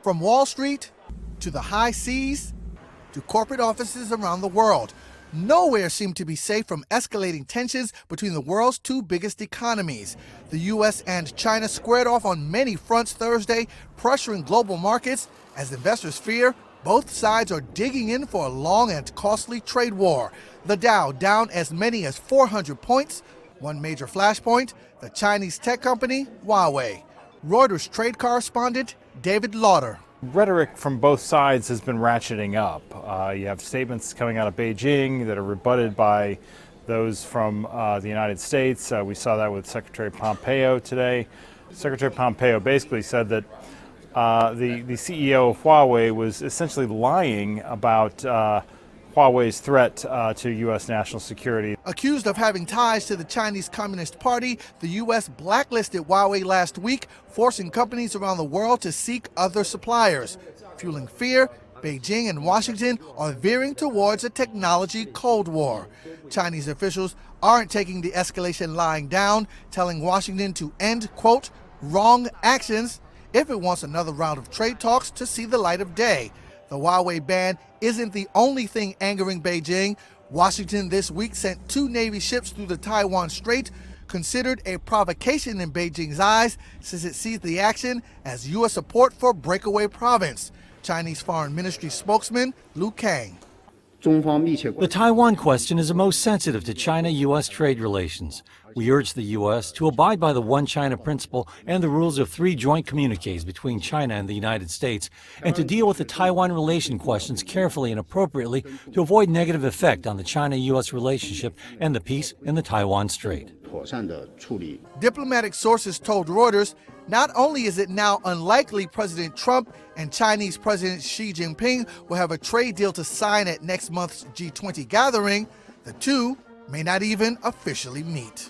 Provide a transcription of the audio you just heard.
From Wall Street to the high seas to corporate offices around the world, nowhere seemed to be safe from escalating tensions between the world's two biggest economies. The U.S. and China squared off on many fronts Thursday, pressuring global markets as investors fear both sides are digging in for a long and costly trade war. The Dow down as many as 400 points. One major flashpoint, the Chinese tech company Huawei. Reuters trade correspondent David Lauder. Rhetoric from both sides has been ratcheting up. You have statements coming out of Beijing that are rebutted by those from the United States. We saw that with Secretary Pompeo today. Secretary Pompeo basically said that the CEO of Huawei was essentially lying about Huawei's threat to U.S. national security. Accused of having ties to the Chinese Communist Party, the U.S. blacklisted Huawei last week, forcing companies around the world to seek other suppliers. Fueling fear, Beijing and Washington are veering towards a technology Cold War. Chinese officials aren't taking the escalation lying down, telling Washington to end, quote, wrong actions if it wants another round of trade talks to see the light of day. The Huawei ban isn't the only thing angering Beijing. Washington this week sent 2 Navy ships through the Taiwan Strait, considered a provocation in Beijing's eyes since it sees the action as U.S. support for breakaway province. Chinese Foreign Ministry spokesman Lu Kang. The Taiwan question is the most sensitive to China-U.S. trade relations. We urge the U.S. to abide by the One China principle and the rules of 3 joint communiques between China and the United States, and to deal with the Taiwan relation questions carefully and appropriately to avoid negative effect on the China-U.S. relationship and the peace in the Taiwan Strait. Diplomatic sources told Reuters not only is it now unlikely President Trump and Chinese President Xi Jinping will have a trade deal to sign at next month's G20 gathering, the two may not even officially meet.